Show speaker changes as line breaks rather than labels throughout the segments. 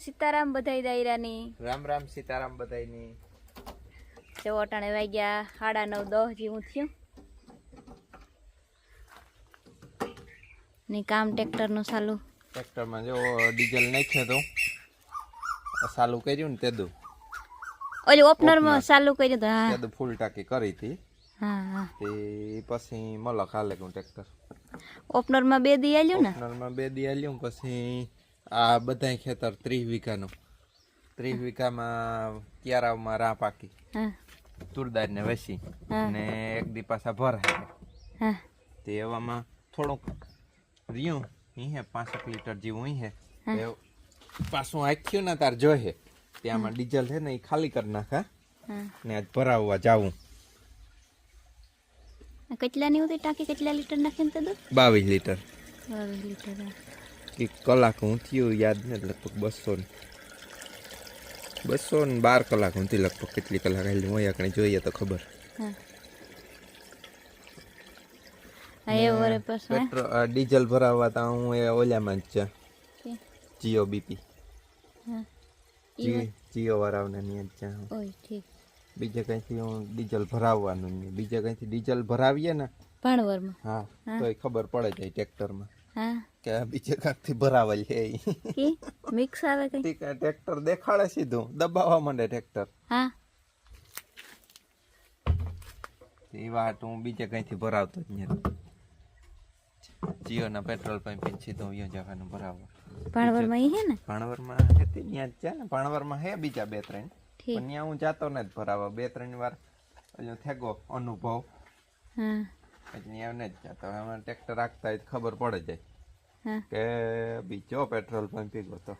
સીતારામ બધાઈ દાયરાની
રામ રામ સીતારામ બધાયની
જો અટાણે વાગ્યા 9:30 જેવું થયું ને કામ ટ્રેક્ટર નું ચાલુ
ટ્રેક્ટરમાં જો ડીઝલ નાખ્યો તો ચાલુ કર્યું ને તેદું
ઓલી ઓપનર માં ચાલુ કર્યું તો હા
તેદું ફૂલ ટાંકી કરી હતી
હા હા
તે પછી મલક હાલે ગયું ટ્રેક્ટર
ઓપનર માં 2 દી આલ્યું ને
ઓપનરમાં 2 દી આલ્યું પછી આ બધાય ખેતર 30 વીઘાનું 30 વીઘામાં ક્યારામાં રા પાકી
હા
તુરદાર ને વસી ને એક દી પાછા ભરાય
હા
તે એવામાં થોડુંક રહ્યું હે 5 લીટર જેવું હે પાછું આખ્યું ને તાર જોહે ત્યાંમાં ડીઝલ છે ને એ ખાલી કરી નાખા ને આજ ભરાવવા જાવું
કેટલાની હતી ટાંકી કેટલા લીટર નાખીને તે દૂધ
22 લીટર
22 લીટર
એક કલાક હું થયું યાદ નથી લગભગ 212 કલાક હું લગભગ કેટલી કલાક આવેલી હોય કઈ જોઈએ તો ખબર પેટ્રોલ ડીઝલ ભરાવવા તા હું એ ઓલામાં જ છે જીઓ બીપી જીઓ વાળાને ની જ છે
ઓય ઠીક
બીજે કઈથી હું ડીઝલ ભરાવવાનું નહીં બીજે કઈથી ડીઝલ ભરાવીએ ને
ભાણવરમાં
હા તોય ખબર પડે જાય ટ્રેક્ટરમાં
હા
કે બીજે કાંકથી ભરાવેલ છે
કે મિક્સ આવે કઈ
ટ્રેક્ટર દેખાડે સીધું દબાવવા માંડે ટ્રેક્ટર
હા
એ વાત હું બીજે કઈથી ભરાવતો જ નથી જીઓના પેટ્રોલ પંપ સીધું અહીંયા જવાનું ભરાવવા
ભાણવરમાં ઈ હે ને
ભાણવરમાં હતી ત્યાં જ છે ને ભાણવરમાં હે બીજા 2-3 પણ ત્યાં હું જાતો ને જ ભરાવા 2-3 વાર ઓલો થેગો અનુભવ
હા
એટલે ત્યાં ને જ જાતો હવે ટ્રેક્ટર રાખતા હોય ખબર પડે જાય
હા
કે બીજો પેટ્રોલ પંપ પીગો તો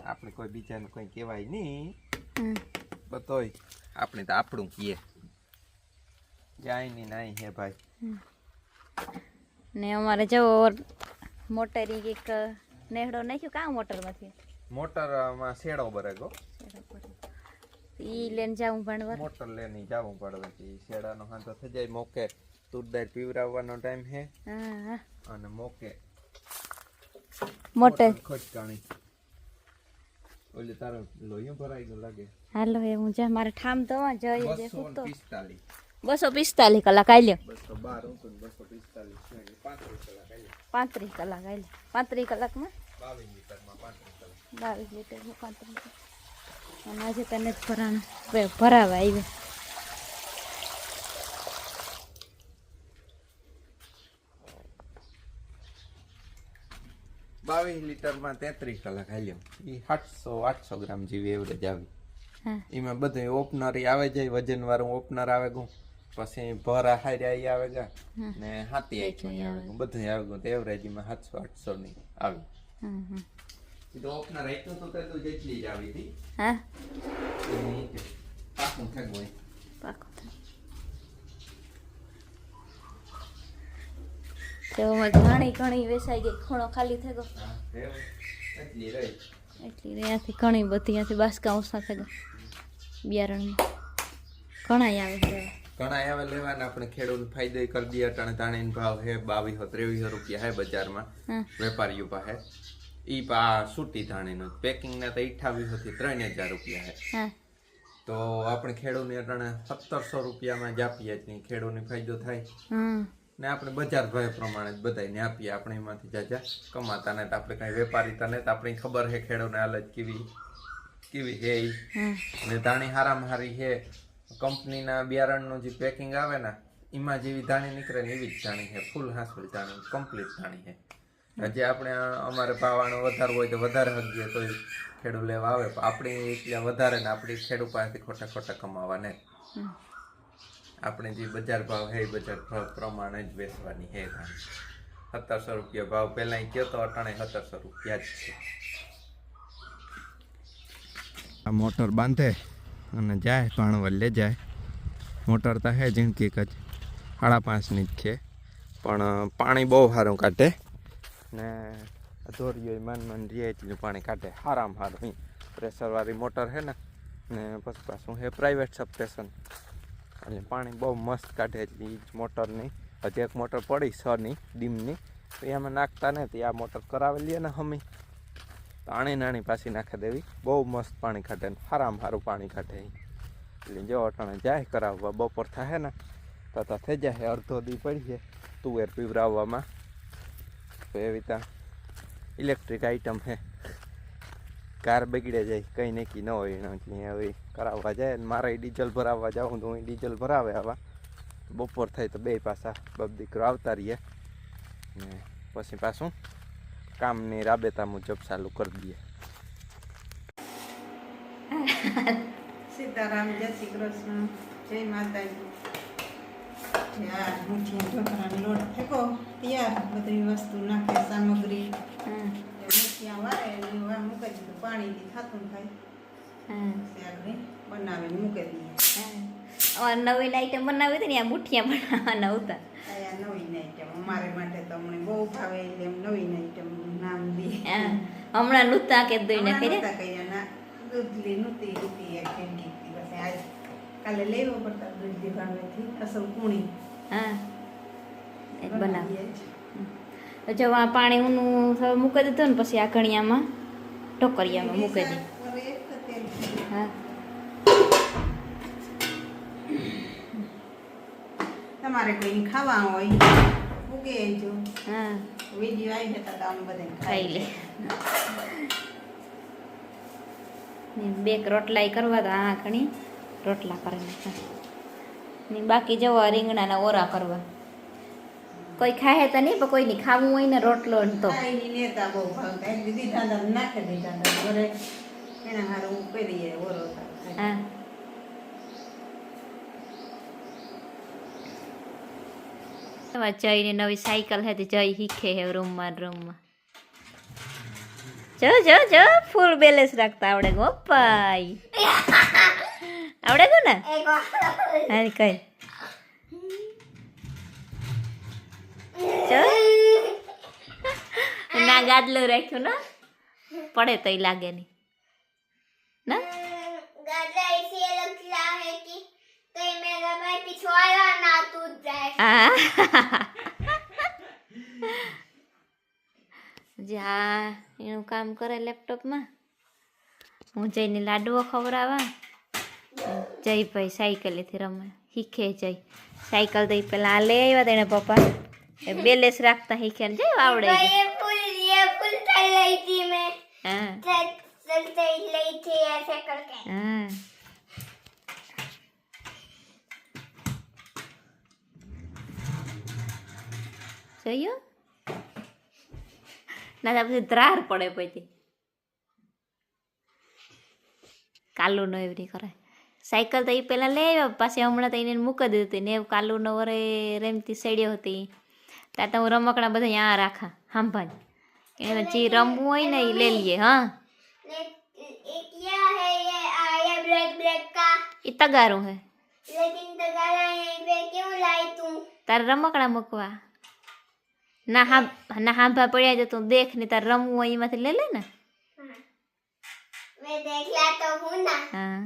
આપણે કોઈ બીજાને કોઈ કહેવાય નહીં બતોય આપણે તો આપણું કીએ જાય નહીં નાઈ હે ભાઈ
ને અમારે જો મોટરી એક નેહડો નાખ્યો કા મોટરમાંથી
મોટરમાં શેડો બરેગો
ઈ લેન જાઉં ભણવા
મોટર લેની જાવું પડે પછી શેડાનો હાંધો થઈ જાય મોકે તુરદાર પીવરાવવાનો ટાઈમ હે
હા
અને મોકે
મોટર
ખોટકાણી ઓલે તારો લોહીઓ ભરાઈ ગયો લાગે
હાલો એ હું જા મારે ઠામ તો જઈ દેખું તો
245
245 કલાક આલ્યો
212 હું 245
35 કલાક આલ્યો 35 કલાકમાં
22 લીટરમાં 35 કલાક
22 લીટરમાં 35 અને આજે તને જ ભરાવા આવ્યો
લીટરમાં 33 કલાક હાલ્યો એ 700-800 ગ્રામ જેવી એવરેજ આવી એમાં બધું ઓપનર આવે જાય વજન વાળું ઓપનર આવે ગયું પછી ભરા હાર્યા આવે ગા ને હાથી આવે ગયું બધું આવે ગયું એવરેજ એમાં 700-800 ની આવી તો ઓપનર આઈતું તો તે જેટલી જ આવી હતી
હા
પાકું થગોય
પાકું તો ઘણી વેસાઈ ગઈ ખૂણો ખાલી થઈ ગયો એટલી ત્યાંથી ઘણી બધી ત્યાંથી બાસકા ઓછા થઈ ગયા બિયારણમાં
ઘણા આવે લેવાના આપણે ખેડૂત ફાયદો કરી દઈએ અટાણે તાણીનો ભાવ હે 2200-2300 રૂપિયા હે બજારમાં વેપારીઓ પાસે ઈ પા સૂટી ધાણીનો પેકિંગ ના તો 2800 થી 3000 રૂપિયા હે તો આપણે ખેડૂતને અટાણે 1700 રૂપિયામાં જ આપીએ જ નહીં ખેડૂતને ફાયદો થાય ને આપણે બજાર ભાવ પ્રમાણે જ બધાને આપીએ આપણે એમાંથી જાજા કમાતા ને આપણે કઈ વેપારી તને તો આપણી ખબર હે ખેડૂતને હાલત કેવી હે ને ધાણી હારામાં હારી હે કંપનીના બિયારણનું જે પેકિંગ આવે ને એમાં જેવી ધાણી નીકળે ને એવી જ ધાણી છે ફૂલ હાંસવેલ ધાણી કમ્પ્લીટ ધાણી છે હજી આપણે અમારે ભાવાણો વધારવો હોય તો વધારે હગીએ તો ખેડૂત લેવા આવે આપણી ત્યાં વધારે ને આપણી ખેડૂત પાસેથી ખોટા કમાવા ને આપણે જે બજાર ભાવ હે બજાર ભાવ પ્રમાણે જ વેચવાની હે ધાણી 1700 રૂપિયા ભાવ પહેલાં કયો તો અટાણે 1700 રૂપિયા જ છે આ મોટર બાંધે અને જાય ભાણવર લે જાય મોટર તો હે ઝીણકી જ 5.5ની જ છે પણ પાણી બહુ સારું કાઢે ને ધોરીઓ મન રીએ એટલું પાણી કાઢે સારામાં સારું પ્રેશરવાળી મોટર હે ને પછી પાછું હે પ્રાઇવેટ સબસ્ટેશન એટલે પાણી બહુ મસ્ત કાઢે એટલી મોટરની હજી એક મોટર પડી 6ની ડીમની તો એમાં નાખતા ને તો આ મોટર કરાવેલી ને હમી પાણી નાની પાછી નાખી દેવી. બહુ મસ્ત પાણી કાઢે ને સારામાં સારું પાણી કાઢે. એટલે જો અટાણે જાય કરાવવા બપોર થાય ને તો થઈ જાય. અડધો દી પડી જાય તુવેર પીવરાવવામાં. તો એવી ત્યાં ઇલેક્ટ્રિક આઈટમ છે. કાર બગડે જાય કંઈ નક્કી ન હોય એના એટલે હવે કરાવવા જાય. ને મારે ડીઝલ ભરાવવા જાઉં તો હું ડીઝલ ભરાવે આવા. બપોર થાય તો બે પાછા બાપ દીકરો આવતા રહીએ ને પછી પાછું કામની રાબેતા મુજબ ચાલુ કરી દઈએ.
સીતારામ, જય શ્રી કૃષ્ણ, જય માતાજી. મુઠિયા ઢોકળાનો લોટ ફેંકો તૈયાર. બધી વસ્તુ નાખે સામગ્રી. મુઠિયા વારે મૂકી દીધું. પાણીથી થતું થાય ત્યારે બનાવીને મૂકી દઈએ.
નવી આઈટમ બનાવી હતી ને આ મુઠિયા બનાવવાના હતા.
આ નવીન આઈટમ અમારે માટે તો અમને બહુ ભાવે એટલે નવીન આઈટમ નામ દે.
હમણાં નૂતા કે દઈને
કર્યા દૂધલી નૂતી હતી ખેંડી પછી આજ કાલે લેવો પડતા દૂધલી ભાવેથી અસલ કુણી.
હા એ બનાવીએ. જો આ પાણી ઊનું મૂકી દીધું ને પછી આ ઘણિયામાં ઢોકરિયામાં મૂકી દીધું. હા
તમારે કોઈ ખાવા હોય ઉગે જો.
હા
વિડીયો આવી જતા તો આમ બધા
ખાઈ લે. બે રોટલા કરવા તો આ ઘણી રોટલા કરી નાખા ને બાકી જવા રીંગણાના ઓરા કરવા. કોઈ ખાય તો નહીં પણ કોઈને ખાવું હોય ને રોટલો તો
એની નેતા બહુ ભાવતા એટલે દીધા નાખી દીધા ઘરે એના હારું કરીએ ઓરો.
હા જઈને નવી સાયકલ હતી જય શીખે હે રૂમમાં જો જો જો ફૂલ બેલેન્સ રાખતા આવડે ગો પાઈ. આવડે ગો ને હા કઈ ના ગાદલું રાખ્યું ને પડે તો લાગે નહીં ના. જા એનું કામ કરે લેપટોપમાં. હું જઈને લાડવો ખવડાવવા. જયભાઈ સાયકલેથી રમે શીખે. જય સાયકલ તો પેલા લઈ આવ્યા તેને પપ્પા બેલેન્સ રાખતા શીખે ને જય આવડે. હા હા જોયું ના પછી ધ્રાર પડે પછી કાલુનો એવી કરે. સાયકલ તો એ પહેલાં લઈ આવ્યા પાછી હમણાં તો એને મૂકી દીધી હતી ને કાલુનો વરે રેમતી સડ્યો હતી ત્યાં તો હું રમકડા બધા ત્યાં રાખા સાંભાળ એને જે રમવું હોય ને એ લઈ લઈએ. હા એ તગારું હે તારે રમકડા મૂકવા ના. હા ના હાંભા પડ્યા જ તું દેખ ને તારે રમવું હોય એમાંથી લઈ લે ને. હા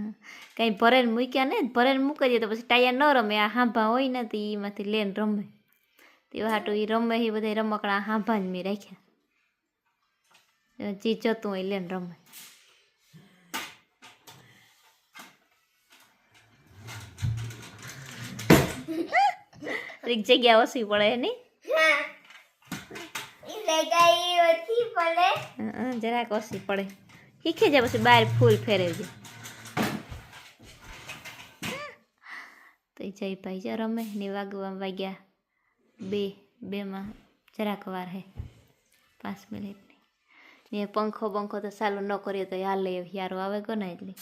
કઈ ભરેને મૂક્યા ને ભરેને મૂકી દે તો પછી ટાયા ન રમે. આ હાંભા હોય ને તો એમાંથી લઈને રમે તે હાટું એ રમે એ બધા રમકડા હાંભા જ મેં રાખ્યા. જે જતું હોય લઈને રમે. એક જગ્યા ઓછી પડે નહીં જરાક ઓછી પડે. શીખી જાય પછી બહાર ફૂલ ફેરવજે. તો એ જયભાઈ જ રમે ને વાગ્યા 2 જરાક વાર હે 5 મિનિટની ને પંખો તો ચાલુ ન કરીએ તો હાલે યારો આવે કો ને એટલે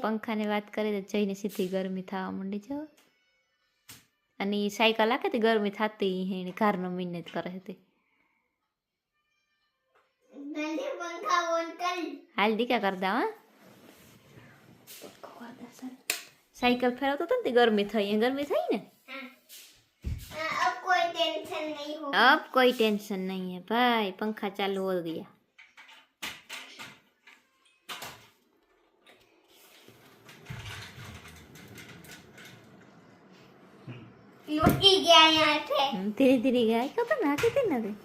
પંખાની વાત કરી તો જઈને સીધી ગરમી થવા માંડી જાવ. અને એ સાયકલ આખે તે ગરમી થતી એને ઘરનો મહેનત કરે હતી. હાલ દીકા કરતા હા સાયકલ ફેરવતો હતો ને તે ગરમી થઈ ને अब कोई टेंशन नहीं है भाई. पंखा चालू हो गया.
મૂકી ગયા યાર છે
ધીરે ધીરે ગાય તો નાખી દે ને